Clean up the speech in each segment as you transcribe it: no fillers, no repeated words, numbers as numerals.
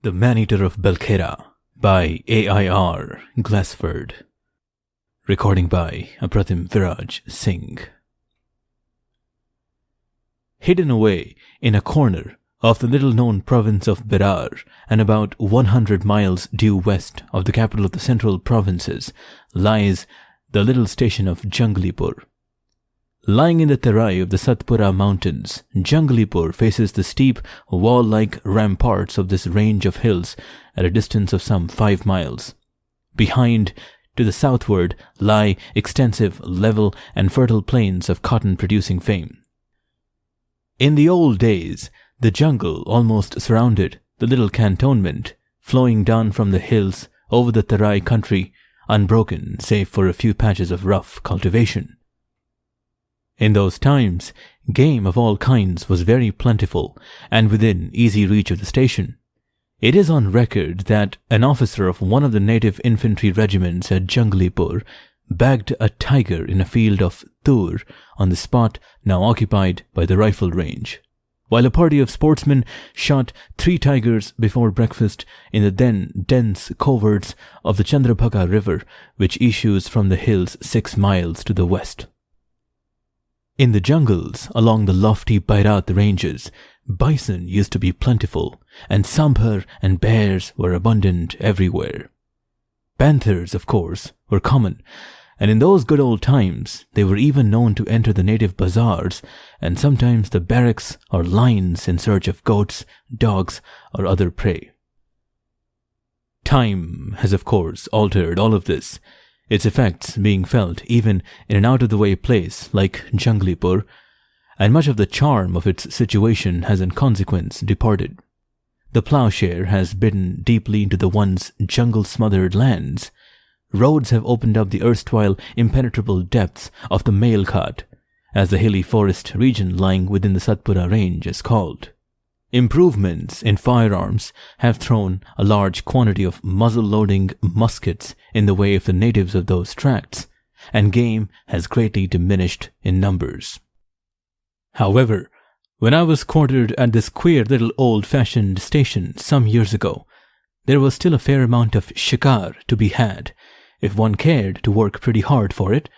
The Man-Eater of Belkhera by A.I.R. Glasfurd. Recording by Apratim Viraj Singh. Hidden away in a corner of the little-known province of A.I.R. and about 100 miles due west of the capital of the central provinces lies the little station of Jangalipur. Lying in the terai of the Satpura mountains, Jangalipur faces the steep, wall-like ramparts of this range of hills at a distance of some 5 miles. Behind, to the southward, lie extensive, level and fertile plains of cotton-producing fame. In the old days, the jungle almost surrounded the little cantonment, flowing down from the hills over the terai country, unbroken save for a few patches of rough cultivation. In those times, game of all kinds was very plentiful and within easy reach of the station. It is on record that an officer of one of the native infantry regiments at Jangalipur bagged a tiger in a field of Tur on the spot now occupied by the rifle range, while a party of sportsmen shot 3 tigers before breakfast in the then dense coverts of the Chandrabhaga River, which issues from the hills 6 miles to the west. In the jungles along the lofty Bairat ranges, bison used to be plentiful, and sambar and bears were abundant everywhere. Panthers, of course, were common, and in those good old times they were even known to enter the native bazaars and sometimes the barracks or lines in search of goats, dogs, or other prey. Time has, of course, altered all of this, its effects being felt even in an out-of-the-way place like Jangalipur, and much of the charm of its situation has in consequence departed. The ploughshare has bitten deeply into the once jungle-smothered lands. Roads have opened up the erstwhile impenetrable depths of the Mailghat, as the hilly forest region lying within the Satpura range is called. Improvements in firearms have thrown a large quantity of muzzle-loading muskets in the way of the natives of those tracts, and game has greatly diminished in numbers. However, when I was quartered at this queer little old-fashioned station some years ago, there was still a fair amount of shikar to be had, if one cared to work pretty hard for it,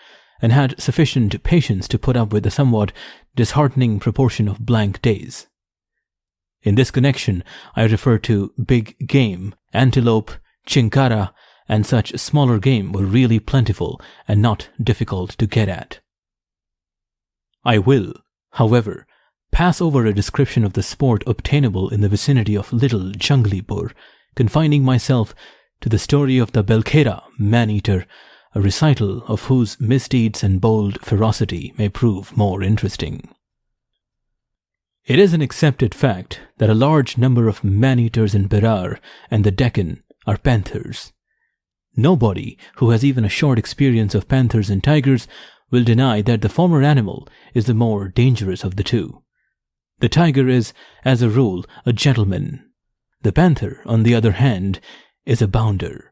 and had sufficient patience to put up with a somewhat disheartening proportion of blank days. In this connection, I refer to big game, antelope, chinkara, and such smaller game were really plentiful and not difficult to get at. I will, however, pass over a description of the sport obtainable in the vicinity of little Jangalipur, confining myself to the story of the Belkhera man-eater, a recital of whose misdeeds and bold ferocity may prove more interesting. It is an accepted fact that a large number of man-eaters in A.I.R. and the Deccan are panthers. Nobody who has even a short experience of panthers and tigers will deny that the former animal is the more dangerous of the two. The tiger is, as a rule, a gentleman. The panther, on the other hand, is a bounder.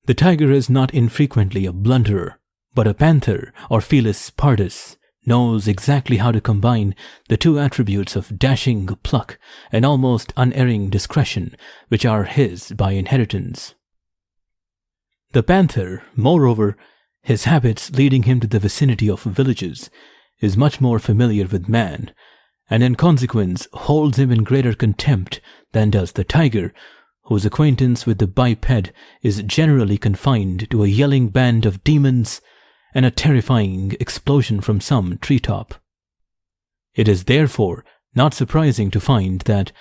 The tiger is not infrequently a blunderer, but a panther, or Felis pardus, knows exactly how to combine the two attributes of dashing pluck and almost unerring discretion, which are his by inheritance. The panther, moreover, his habits leading him to the vicinity of villages, is much more familiar with man, and in consequence holds him in greater contempt than does the tiger, whose acquaintance with the biped is generally confined to a yelling band of demons and a terrifying explosion from some treetop. It is therefore not surprising to find that,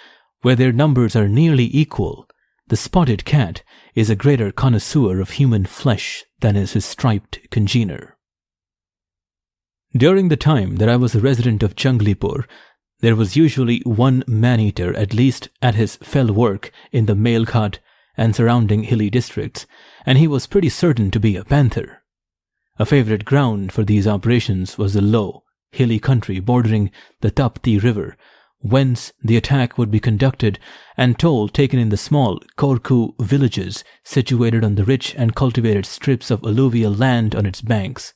where their numbers are nearly equal, the spotted cat is a greater connoisseur of human flesh than is his striped congener. During the time that I was a resident of Jangalipur, there was usually one man-eater at least at his fell work in the Mailghat and surrounding hilly districts, and he was pretty certain to be a panther. A favorite ground for these operations was the low, hilly country bordering the Tapti River, whence the attack would be conducted, and toll taken in the small Korku villages situated on the rich and cultivated strips of alluvial land on its banks.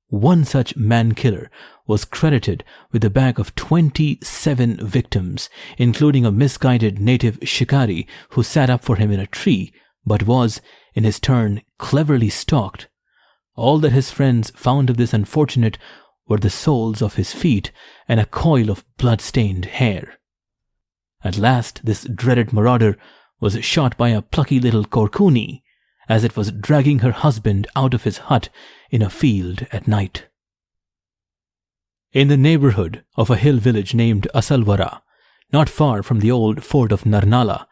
One such man-killer was credited with a bag of 27 victims, including a misguided native shikari who sat up for him in a tree, but was, in his turn, cleverly stalked. All that his friends found of this unfortunate were the soles of his feet and a coil of blood-stained hair. At last, this dreaded marauder was shot by a plucky little Korkuni as it was dragging her husband out of his hut in a field at night. In the neighborhood of a hill village named Asalwara, not far from the old fort of Narnala,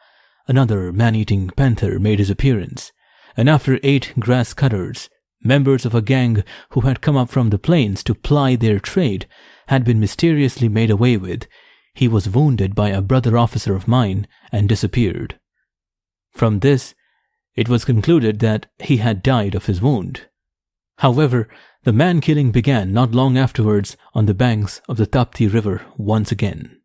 another man-eating panther made his appearance, and after 8 grass cutters, members of a gang who had come up from the plains to ply their trade, had been mysteriously made away with, he was wounded by a brother officer of mine and disappeared. From this, it was concluded that he had died of his wound. However, the man-killing began not long afterwards on the banks of the Tapti River once again.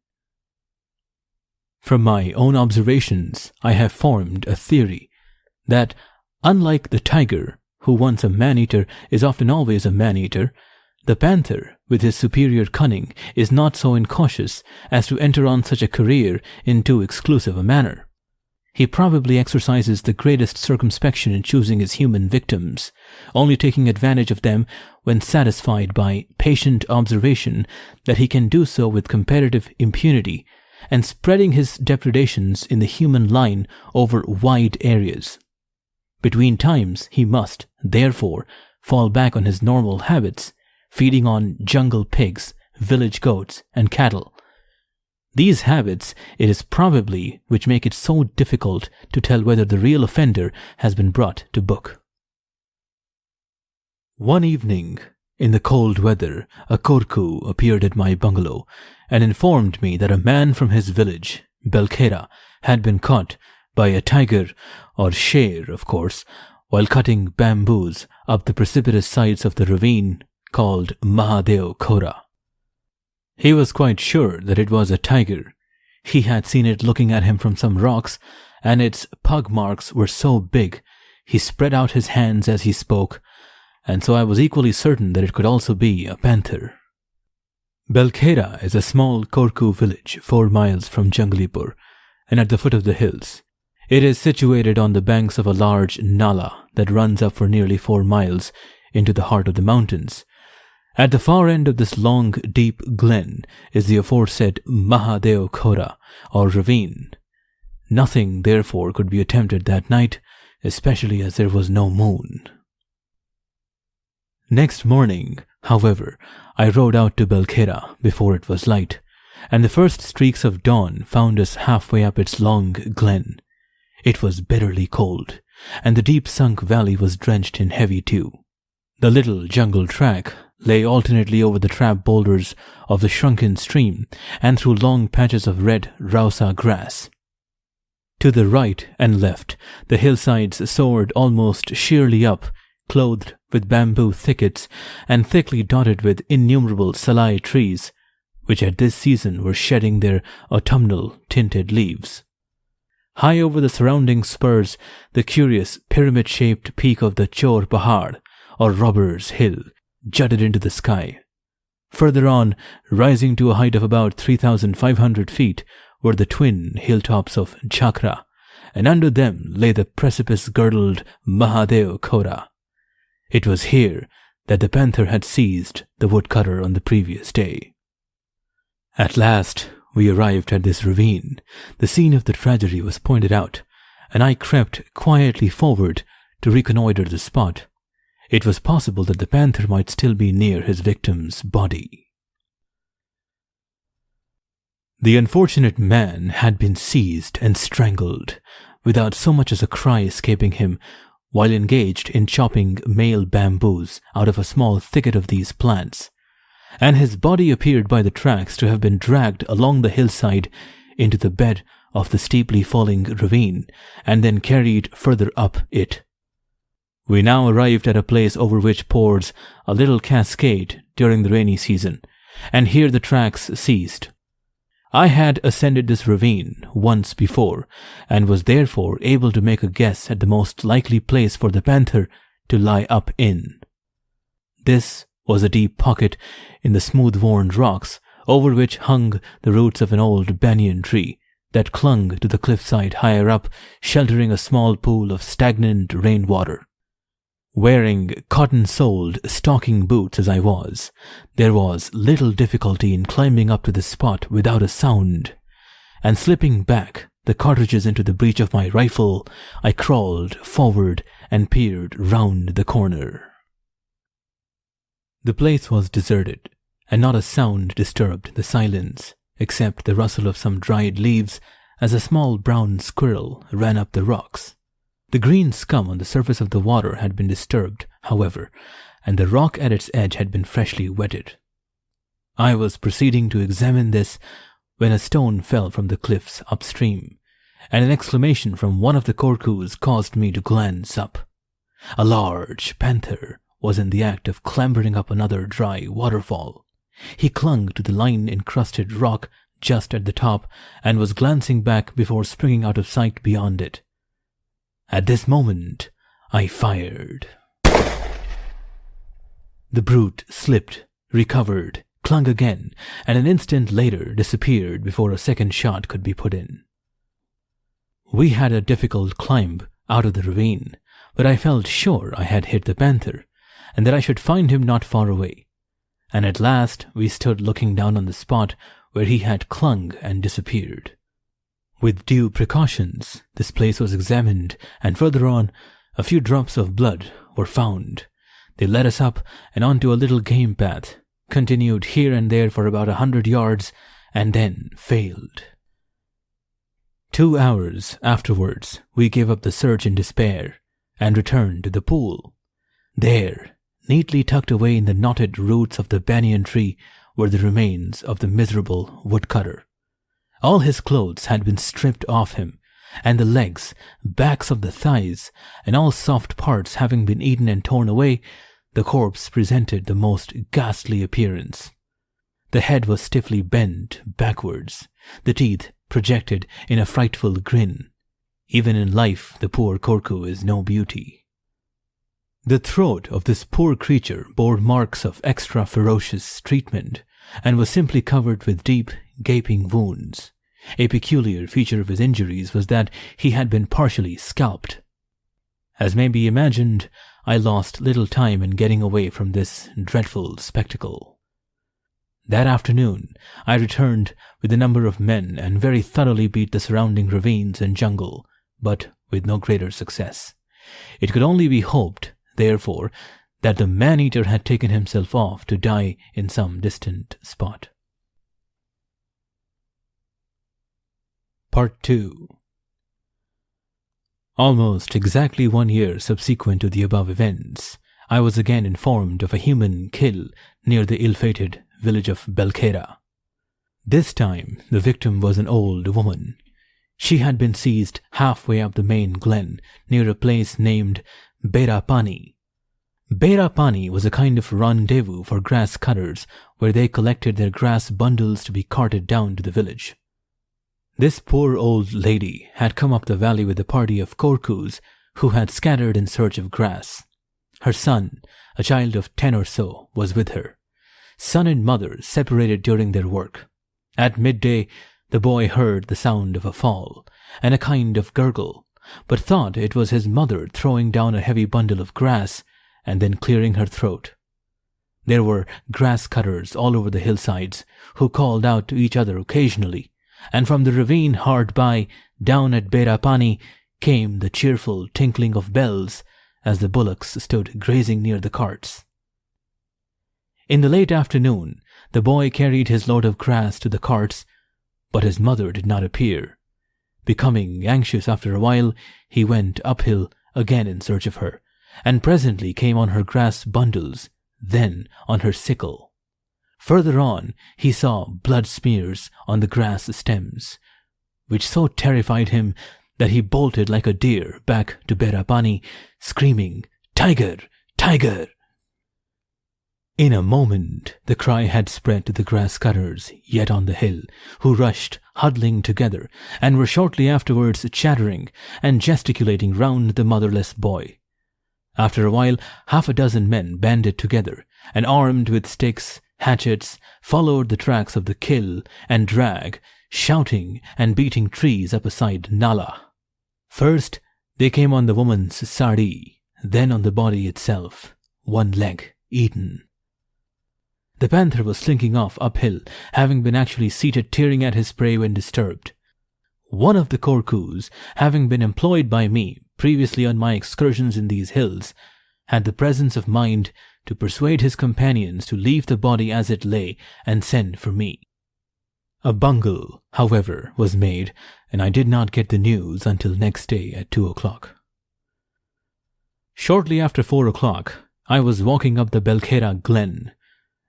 From my own observations, I have formed a theory that, unlike the tiger, who once a man-eater is often always a man-eater, the panther, with his superior cunning, is not so incautious as to enter on such a career in too exclusive a manner. He probably exercises the greatest circumspection in choosing his human victims, only taking advantage of them when satisfied by patient observation that he can do so with comparative impunity, and spreading his depredations in the human line over wide areas. Between times he must, therefore, fall back on his normal habits, feeding on jungle pigs, village goats, and cattle. These habits, it is probably, which make it so difficult to tell whether the real offender has been brought to book. One evening, in the cold weather, a Korku appeared at my bungalow and informed me that a man from his village, Belkhera, had been caught by a tiger, or sher, of course, while cutting bamboos up the precipitous sides of the ravine called Mahadeo Khora. He was quite sure that it was a tiger. He had seen it looking at him from some rocks, and its pug marks were so big, he spread out his hands as he spoke, and so I was equally certain that it could also be a panther. Belkhera is a small Korku village 4 miles from Jangalipur, and at the foot of the hills. It is situated on the banks of a large nala that runs up for nearly 4 miles into the heart of the mountains. At the far end of this long, deep glen is the aforesaid Mahadeo Khora, or ravine. Nothing, therefore, could be attempted that night, especially as there was no moon. Next morning, however, I rode out to Belkhera before it was light, and the first streaks of dawn found us halfway up its long glen. It was bitterly cold, and the deep-sunk valley was drenched in heavy dew. The little jungle track lay alternately over the trap boulders of the shrunken stream and through long patches of red rausa grass. To the right and left, the hillsides soared almost sheerly up, clothed with bamboo thickets and thickly dotted with innumerable salai trees, which at this season were shedding their autumnal tinted leaves. High over the surrounding spurs, the curious pyramid-shaped peak of the Chor Pahar, or Robber's Hill, jutted into the sky. Further on, rising to a height of about 3,500 feet, were the twin hilltops of Chakra, and under them lay the precipice-girdled Mahadeo Khora. It was here that the panther had seized the woodcutter on the previous day. At last, we arrived at this ravine. The scene of the tragedy was pointed out, and I crept quietly forward to reconnoiter the spot. It was possible that the panther might still be near his victim's body. The unfortunate man had been seized and strangled, without so much as a cry escaping him, while engaged in chopping male bamboos out of a small thicket of these plants, and his body appeared by the tracks to have been dragged along the hillside into the bed of the steeply falling ravine, and then carried further up it. We now arrived at a place over which pours a little cascade during the rainy season, and here the tracks ceased. I had ascended this ravine once before, and was therefore able to make a guess at the most likely place for the panther to lie up in. This was a deep pocket in the smooth-worn rocks over which hung the roots of an old banyan tree that clung to the cliffside higher up, sheltering a small pool of stagnant rainwater. Wearing cotton-soled stocking boots as I was, there was little difficulty in climbing up to the spot without a sound, and slipping back the cartridges into the breech of my rifle, I crawled forward and peered round the corner. The place was deserted, and not a sound disturbed the silence, except the rustle of some dried leaves as a small brown squirrel ran up the rocks. The green scum on the surface of the water had been disturbed, however, and the rock at its edge had been freshly wetted. I was proceeding to examine this when a stone fell from the cliffs upstream, and an exclamation from one of the Korkus caused me to glance up. A large panther was in the act of clambering up another dry waterfall. He clung to the line-encrusted rock just at the top and was glancing back before springing out of sight beyond it. At this moment, I fired. The brute slipped, recovered, clung again, and an instant later disappeared before a second shot could be put in. We had a difficult climb out of the ravine, but I felt sure I had hit the panther, and that I should find him not far away. And at last we stood looking down on the spot where he had clung and disappeared. With due precautions, this place was examined, and further on, a few drops of blood were found. They led us up and onto a little game path, continued here and there for about 100 yards, and then failed. 2 hours afterwards, we gave up the search in despair and returned to the pool. There, neatly tucked away in the knotted roots of the banyan tree, were the remains of the miserable woodcutter. All his clothes had been stripped off him, and the legs, backs of the thighs, and all soft parts having been eaten and torn away, the corpse presented the most ghastly appearance. The head was stiffly bent backwards, the teeth projected in a frightful grin. Even in life, the poor Korku is no beauty. The throat of this poor creature bore marks of extra ferocious treatment, and was simply covered with deep, gaping wounds. A peculiar feature of his injuries was that he had been partially scalped. As may be imagined, I lost little time in getting away from this dreadful spectacle. That afternoon, I returned with a number of men and very thoroughly beat the surrounding ravines and jungle, but with no greater success. It could only be hoped, therefore, that the man-eater had taken himself off to die in some distant spot. Part 2. Almost exactly 1 year subsequent to the above events, I was again informed of a human kill near the ill-fated village of Belkhera. This time, the victim was an old woman. She had been seized halfway up the main glen near a place named Berapani. Berapani was a kind of rendezvous for grass cutters where they collected their grass bundles to be carted down to the village. This poor old lady had come up the valley with a party of Korkus who had scattered in search of grass. Her son, a child of 10 or so, was with her. Son and mother separated during their work. At midday, the boy heard the sound of a fall and a kind of gurgle, but thought it was his mother throwing down a heavy bundle of grass and then clearing her throat. There were grass cutters all over the hillsides who called out to each other occasionally, and from the ravine hard by, down at Berapani, came the cheerful tinkling of bells as the bullocks stood grazing near the carts. In the late afternoon, the boy carried his load of grass to the carts, but his mother did not appear. Becoming anxious after a while, he went uphill again in search of her, and presently came on her grass bundles, then on her sickle. Further on, he saw blood smears on the grass stems, which so terrified him that he bolted like a deer back to Berapani, screaming, "Tiger! Tiger!" In a moment, the cry had spread to the grass cutters yet on the hill, who rushed huddling together, and were shortly afterwards chattering and gesticulating round the motherless boy. After a while, 6 men banded together and armed with sticks, hatchets, followed the tracks of the kill and drag, shouting and beating trees up a side nala. First, they came on the woman's sari, then on the body itself, one leg eaten. The panther was slinking off uphill, having been actually seated tearing at his prey when disturbed. One of the Korkus, having been employed by me previously on my excursions in these hills, had the presence of mind to persuade his companions to leave the body as it lay and send for me. A bungle, however, was made, and I did not get the news until next day at 2 o'clock. Shortly after 4 o'clock, I was walking up the Belkhera glen.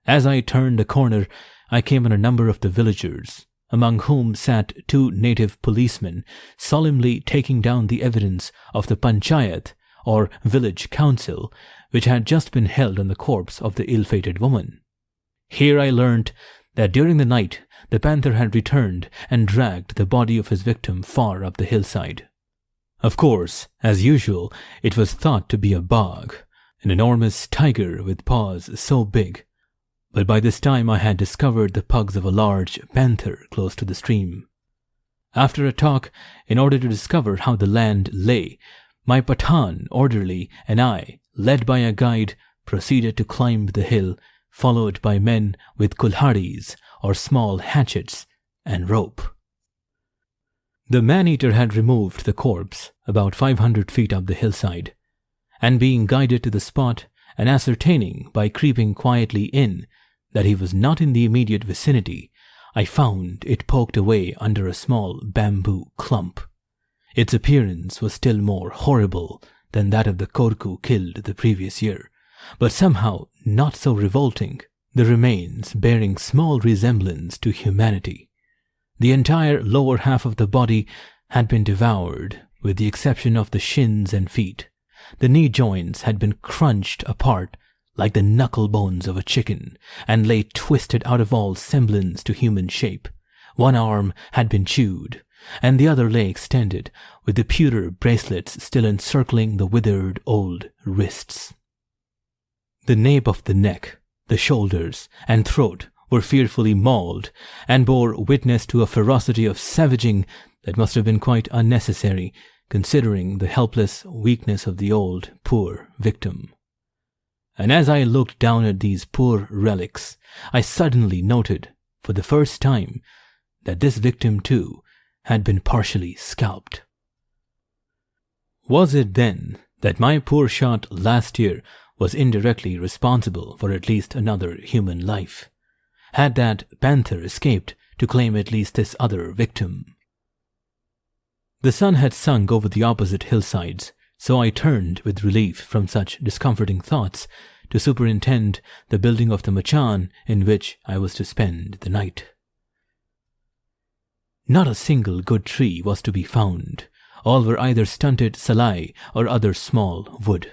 As I turned a corner, I came on a number of the villagers, among whom sat 2 native policemen solemnly taking down the evidence of the panchayat, or village council, which had just been held on the corpse of the ill-fated woman. Here I learnt that during the night the panther had returned and dragged the body of his victim far up the hillside. Of course, as usual, it was thought to be a bog, an enormous tiger with paws so big, but by this time I had discovered the pugs of a large panther close to the stream. After a talk, in order to discover how the land lay, my Pathan orderly and I, led by a guide, proceeded to climb the hill, followed by men with kulharis, or small hatchets, and rope. The man-eater had removed the corpse about 500 feet up the hillside, and being guided to the spot and ascertaining by creeping quietly in that he was not in the immediate vicinity, I found it poked away under a small bamboo clump. Its appearance was still more horrible than that of the Korku killed the previous year, but somehow not so revolting, the remains bearing small resemblance to humanity. The entire lower half of the body had been devoured, with the exception of the shins and feet. The knee joints had been crunched apart like the knuckle bones of a chicken, and lay twisted out of all semblance to human shape. One arm had been chewed, and the other lay extended, with the pewter bracelets still encircling the withered old wrists. The nape of the neck, the shoulders, and throat were fearfully mauled, and bore witness to a ferocity of savaging that must have been quite unnecessary, considering the helpless weakness of the old, poor victim. And as I looked down at these poor relics, I suddenly noted, for the first time, that this victim too had been partially scalped. Was it then that my poor shot last year was indirectly responsible for at least another human life? Had that panther escaped to claim at least this other victim? The sun had sunk over the opposite hillsides, so I turned with relief from such discomforting thoughts to superintend the building of the machan in which I was to spend the night. Not a single good tree was to be found. All were either stunted salai or other small wood.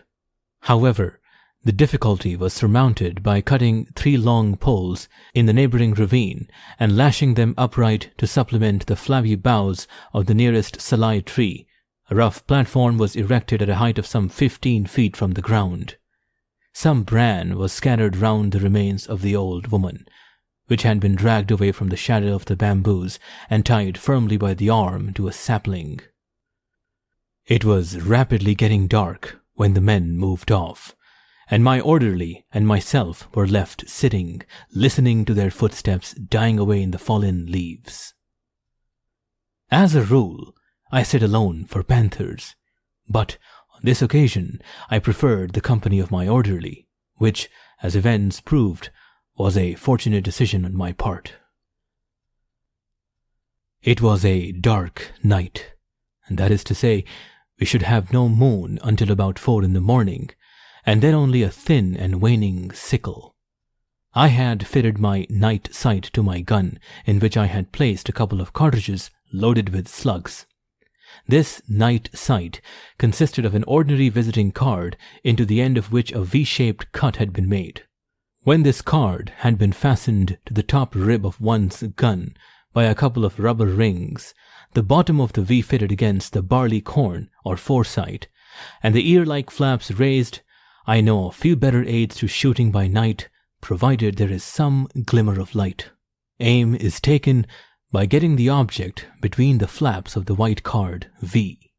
However, the difficulty was surmounted by cutting 3 long poles in the neighboring ravine and lashing them upright to supplement the flabby boughs of the nearest salai tree. A rough platform was erected at a height of some 15 feet from the ground. Some bran was scattered round the remains of the old woman, which had been dragged away from the shadow of the bamboos and tied firmly by the arm to a sapling. It was rapidly getting dark when the men moved off, and my orderly and myself were left sitting, listening to their footsteps dying away in the fallen leaves. As a rule, I sit alone for panthers, but on this occasion I preferred the company of my orderly, which, as events proved, was a fortunate decision on my part. It was a dark night, and that is to say, we should have no moon until about 4 in the morning, and then only a thin and waning sickle. I had fitted my night sight to my gun, in which I had placed a couple of cartridges loaded with slugs. This night sight consisted of an ordinary visiting card into the end of which a V-shaped cut had been made. When this card had been fastened to the top rib of one's gun by a couple of rubber rings, the bottom of the V fitted against the barley corn or foresight, and the ear-like flaps raised, I know of few better aids to shooting by night provided there is some glimmer of light. Aim is taken by getting the object between the flaps of the white card V.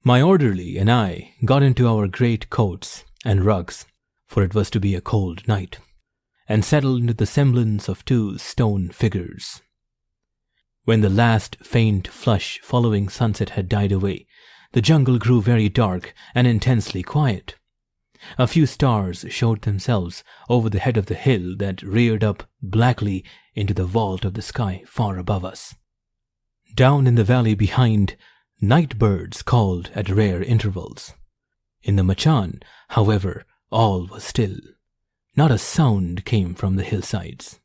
My orderly and I got into our great coats and rugs, for it was to be a cold night, and settled into the semblance of two stone figures. When the last faint flush following sunset had died away, the jungle grew very dark and intensely quiet. A few stars showed themselves over the head of the hill that reared up blackly into the vault of the sky far above us. Down in the valley behind, night birds called at rare intervals. In the machan, however, all was still. Not a sound came from the hillsides.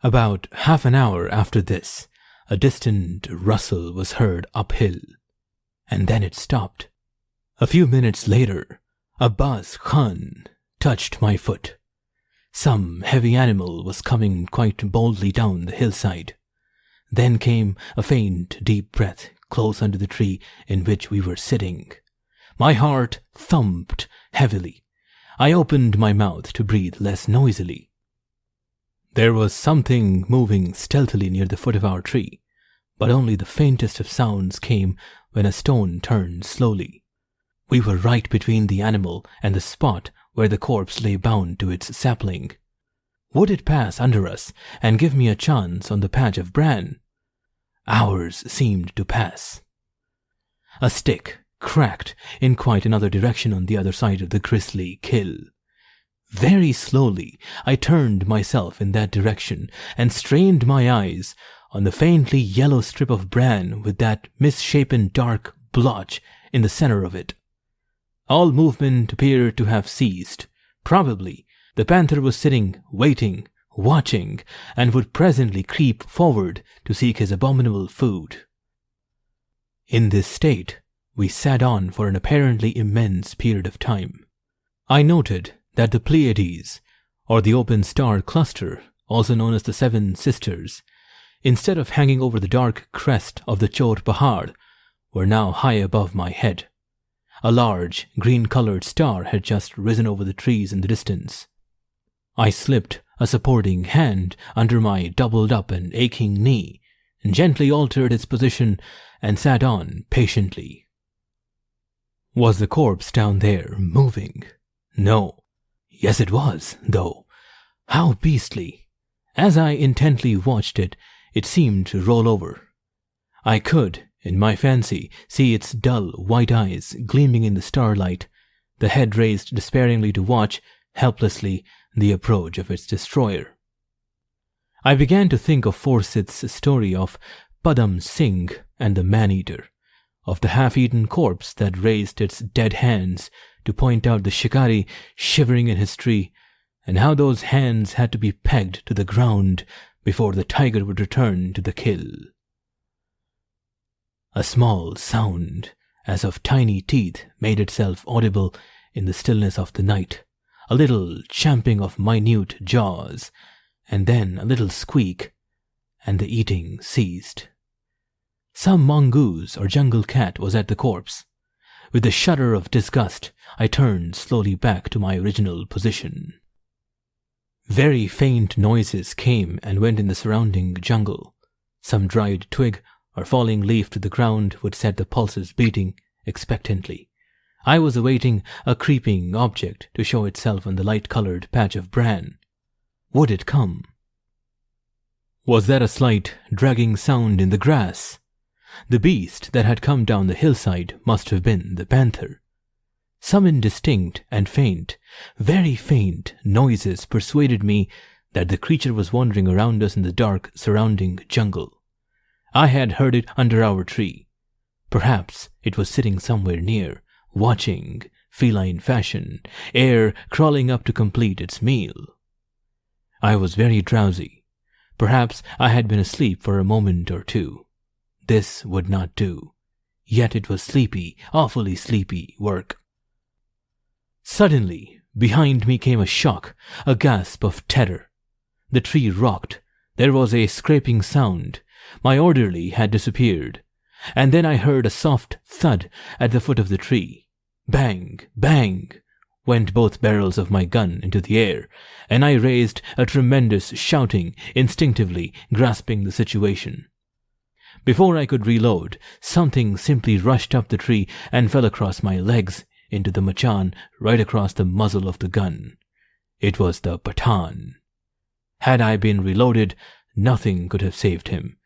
About half an hour after this, a distant rustle was heard uphill, and then it stopped. A few minutes later, a buzz Khan touched my foot. Some heavy animal was coming quite boldly down the hillside. Then came a faint, deep breath close under the tree in which we were sitting. My heart thumped heavily. I opened my mouth to breathe less noisily. There was something moving stealthily near the foot of our tree, but only the faintest of sounds came when a stone turned slowly. We were right between the animal and the spot where the corpse lay bound to its sapling. Would it pass under us and give me a chance on the patch of bran? Hours seemed to pass. A stick cracked in quite another direction on the other side of the grisly kill. Very slowly I turned myself in that direction and strained my eyes on the faintly yellow strip of bran with that misshapen dark blotch in the center of it. All movement appeared to have ceased. Probably the panther was sitting, waiting, watching, and would presently creep forward to seek his abominable food. In this state, we sat on for an apparently immense period of time. I noted that the Pleiades, or the open star cluster, also known as the Seven Sisters, instead of hanging over the dark crest of the Chor Pahar, were now high above my head. A large, green-colored star had just risen over the trees in the distance. I slipped a supporting hand under my doubled-up and aching knee, and gently altered its position and sat on patiently. Was the corpse down there moving? No. Yes, it was, though. How beastly! As I intently watched it, it seemed to roll over. I could, in my fancy, see its dull white eyes gleaming in the starlight, the head raised despairingly to watch, helplessly, the approach of its destroyer. I began to think of Forsyth's story of Padam Singh and the man-eater, of the half-eaten corpse that raised its dead hands to point out the shikari shivering in his tree, and how those hands had to be pegged to the ground before the tiger would return to the kill. A small sound, as of tiny teeth, made itself audible in the stillness of the night, a little champing of minute jaws, and then a little squeak, and the eating ceased. Some mongoose or jungle cat was at the corpse. With a shudder of disgust, I turned slowly back to my original position. Very faint noises came and went in the surrounding jungle. Some dried twig or falling leaf to the ground would set the pulses beating expectantly. I was awaiting a creeping object to show itself on the light-colored patch of bran. Would it come? Was that a slight, dragging sound in the grass? The beast that had come down the hillside must have been the panther. Some indistinct and faint, very faint noises persuaded me that the creature was wandering around us in the dark surrounding jungle. I had heard it under our tree. Perhaps it was sitting somewhere near, watching, feline fashion, ere crawling up to complete its meal. I was very drowsy. Perhaps I had been asleep for a moment or two. This would not do. Yet it was sleepy, awfully sleepy work. Suddenly, behind me came a shock, a gasp of terror. The tree rocked. There was a scraping sound. My orderly had disappeared. And then I heard a soft thud at the foot of the tree. Bang, bang. went both barrels of my gun into the air, and I raised a tremendous shouting, instinctively grasping the situation. Before I could reload, something simply rushed up the tree and fell across my legs into the machan right across the muzzle of the gun. It was the Pathan. Had I been reloaded, nothing could have saved him.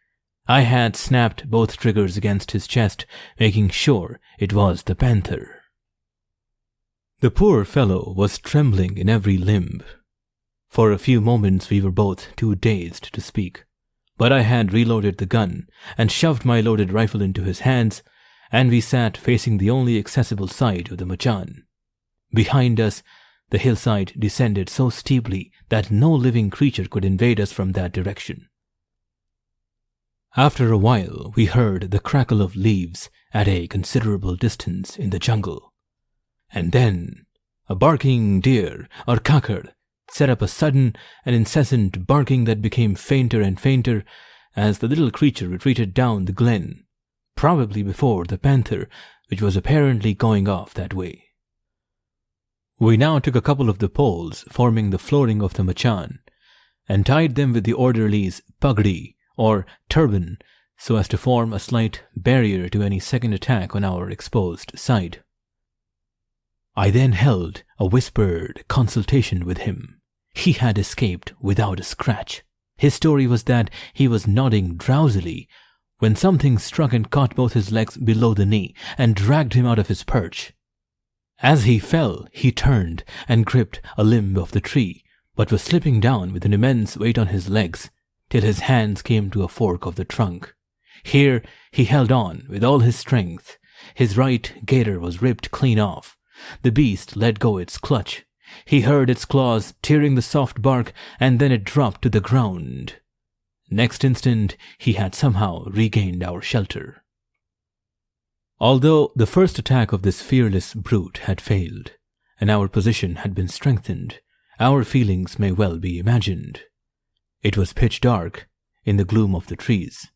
I had snapped both triggers against his chest, making sure it was the Panther. The poor fellow was trembling in every limb. For a few moments we were both too dazed to speak, but I had reloaded the gun and shoved my loaded rifle into his hands, and we sat facing the only accessible side of the machan. Behind us, the hillside descended so steeply that no living creature could invade us from that direction. After a while, we heard the crackle of leaves at a considerable distance in the jungle. And then, a barking deer, or shikar, set up a sudden and incessant barking that became fainter and fainter as the little creature retreated down the glen, probably before the panther, which was apparently going off that way. We now took a couple of the poles forming the flooring of the machan and tied them with the orderly's pagdi, or turban, so as to form a slight barrier to any second attack on our exposed side. I then held a whispered consultation with him. He had escaped without a scratch. His story was that he was nodding drowsily when something struck and caught both his legs below the knee and dragged him out of his perch. As he fell, he turned and gripped a limb of the tree, but was slipping down with an immense weight on his legs till his hands came to a fork of the trunk. Here he held on with all his strength. His right gaiter was ripped clean off. The beast let go its clutch. He heard its claws tearing the soft bark, and then it dropped to the ground. Next instant, he had somehow regained our shelter. Although the first attack of this fearless brute had failed, and our position had been strengthened, our feelings may well be imagined. It was pitch dark in the gloom of the trees.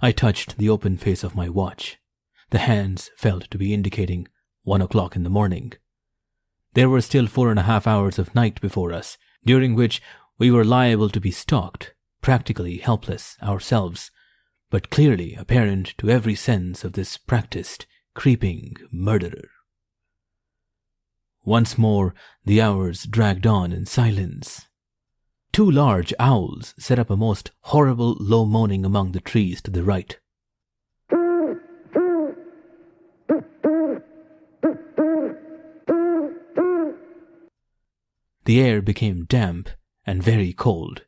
I touched the open face of my watch. The hands felt to be indicating 1 o'clock in the morning. There were still 4.5 hours of night before us, during which we were liable to be stalked, practically helpless ourselves, but clearly apparent to every sense of this practiced, creeping murderer. Once more, the hours dragged on in silence. 2 large owls set up a most horrible low moaning among the trees to the right. The air became damp and very cold.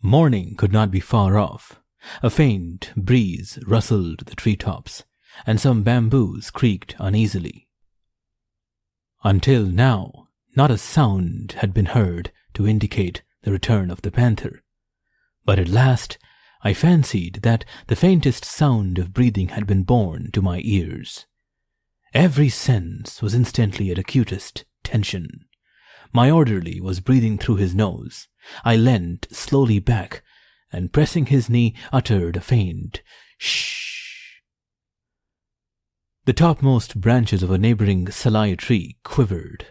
Morning could not be far off. A faint breeze rustled the treetops, and some bamboos creaked uneasily. Until now, not a sound had been heard to indicate the return of the panther, but at last I fancied that the faintest sound of breathing had been borne to my ears. Every sense was instantly at acutest tension. My orderly was breathing through his nose. I leant slowly back, and pressing his knee, uttered a faint shh. The topmost branches of a neighboring salai tree quivered.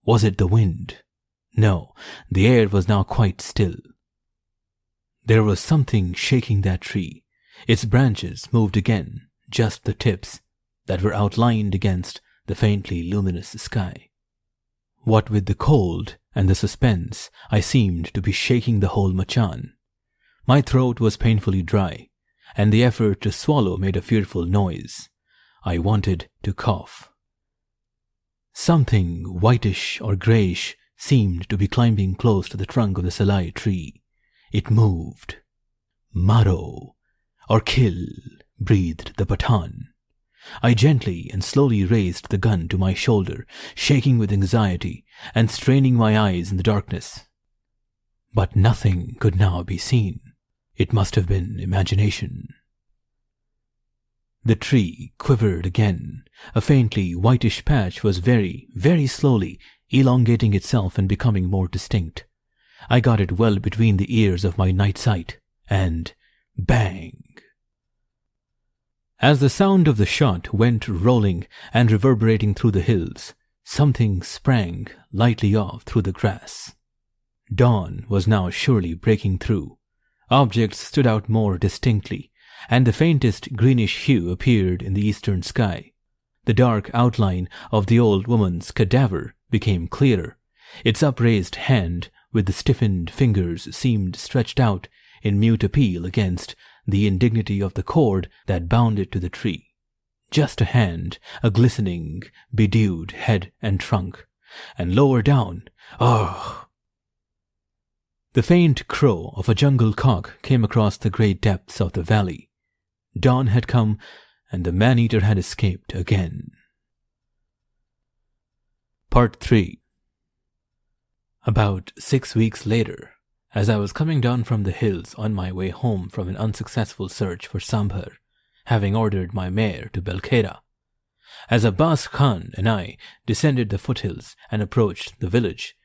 Was it the wind? No, the air was now quite still. There was something shaking that tree. Its branches moved again, just the tips that were outlined against the faintly luminous sky. What with the cold and the suspense, I seemed to be shaking the whole machan. My throat was painfully dry, and the effort to swallow made a fearful noise. I wanted to cough. Something whitish or greyish seemed to be climbing close to the trunk of the salai tree. It moved. Maro, or kill, breathed the Pathan. I gently and slowly raised the gun to my shoulder, shaking with anxiety and straining my eyes in the darkness. But nothing could now be seen. It must have been imagination. The tree quivered again. A faintly whitish patch was very, very slowly elongating itself and becoming more distinct. I got it well between the ears of my night sight, and bang! As the sound of the shot went rolling and reverberating through the hills, something sprang lightly off through the grass. Dawn was now surely breaking through. Objects stood out more distinctly, and the faintest greenish hue appeared in the eastern sky. The dark outline of the old woman's cadaver became clearer. Its upraised hand with the stiffened fingers seemed stretched out in mute appeal against the indignity of the cord that bound it to the tree. Just a hand, a glistening, bedewed head and trunk, and lower down, the faint crow of a jungle cock came across the great depths of the valley. Dawn had come, and the man-eater had escaped again. Part 3. About 6 weeks later, as I was coming down from the hills on my way home from an unsuccessful search for sambar, having ordered my mare to Belkhera, as Abbas Khan and I descended the foothills and approached the village,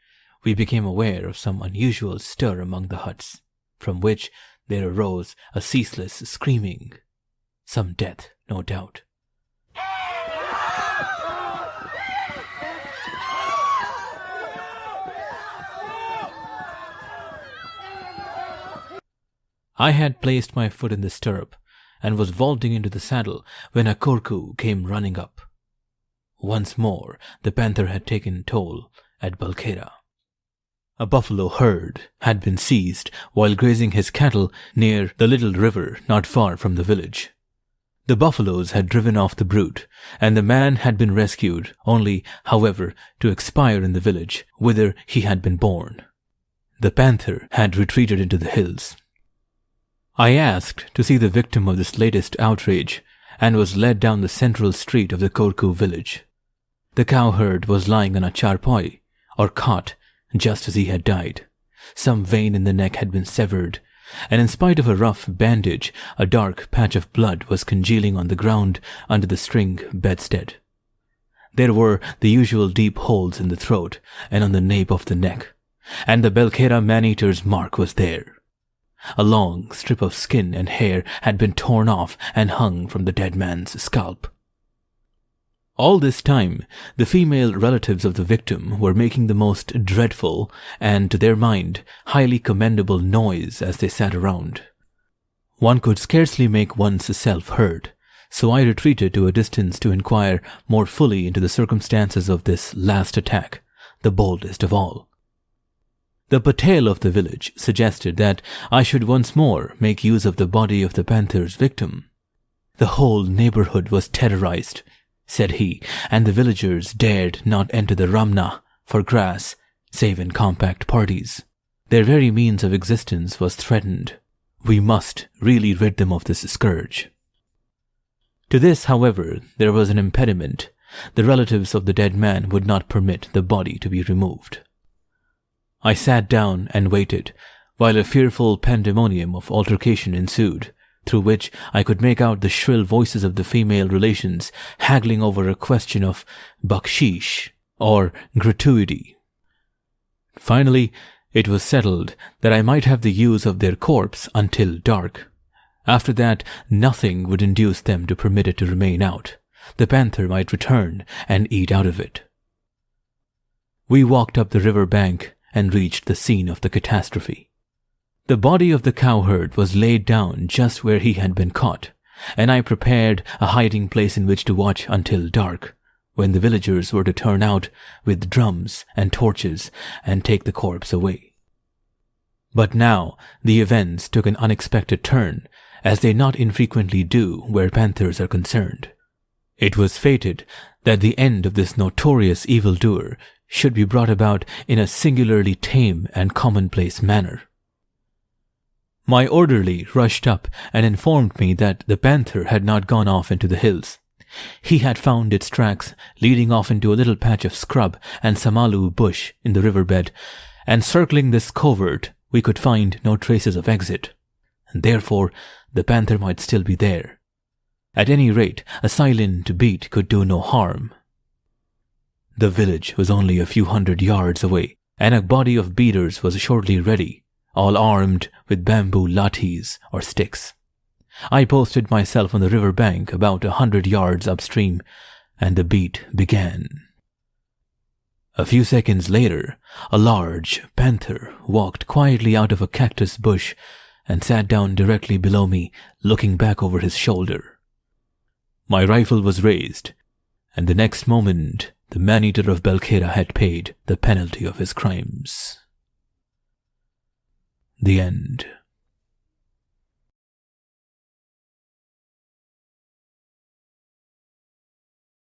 we became aware of some unusual stir among the huts, from which there arose a ceaseless screaming. Some death, no doubt. I had placed my foot in the stirrup and was vaulting into the saddle when a kurku came running up. Once more, the panther had taken toll at Belkhera. A buffalo herd had been seized while grazing his cattle near the little river not far from the village. The buffaloes had driven off the brute, and the man had been rescued, only, however, to expire in the village whither he had been born. The panther had retreated into the hills. I asked to see the victim of this latest outrage, and was led down the central street of the Kurku village. The cowherd was lying on a charpoi, or cot, just as he had died. Some vein in the neck had been severed, and in spite of a rough bandage, a dark patch of blood was congealing on the ground under the string bedstead. There were the usual deep holes in the throat and on the nape of the neck, and the Belkhera man-eater's mark was there. A long strip of skin and hair had been torn off and hung from the dead man's scalp. All this time, the female relatives of the victim were making the most dreadful and, to their mind, highly commendable noise as they sat around. One could scarcely make one's self heard, so I retreated to a distance to inquire more fully into the circumstances of this last attack, the boldest of all. The patel of the village suggested that I should once more make use of the body of the panther's victim. The whole neighborhood was terrorized, said he, and the villagers dared not enter the Ramna for grass, save in compact parties. Their very means of existence was threatened. We must really rid them of this scourge. To this, however, there was an impediment. The relatives of the dead man would not permit the body to be removed. I sat down and waited, while a fearful pandemonium of altercation ensued, through which I could make out the shrill voices of the female relations haggling over a question of bakshish, or gratuity. Finally, it was settled that I might have the use of their corpse until dark. After that, nothing would induce them to permit it to remain out. The panther might return and eat out of it. We walked up the river bank and reached the scene of the catastrophe. The body of the cowherd was laid down just where he had been caught, and I prepared a hiding place in which to watch until dark, when the villagers were to turn out with drums and torches and take the corpse away. But now the events took an unexpected turn, as they not infrequently do where panthers are concerned. It was fated that the end of this notorious evildoer should be brought about in a singularly tame and commonplace manner. My orderly rushed up and informed me that the panther had not gone off into the hills. He had found its tracks leading off into a little patch of scrub and samalu bush in the riverbed, and circling this covert we could find no traces of exit, and therefore the panther might still be there. At any rate, a silent beat could do no harm. The village was only a few hundred yards away, and a body of beaters was shortly ready, all armed with bamboo lathis or sticks. I posted myself on the river bank about 100 yards upstream, and the beat began. A few seconds later, a large panther walked quietly out of a cactus bush and sat down directly below me, looking back over his shoulder. My rifle was raised, and the next moment, the man-eater of Belkhera had paid the penalty of his crimes. The end.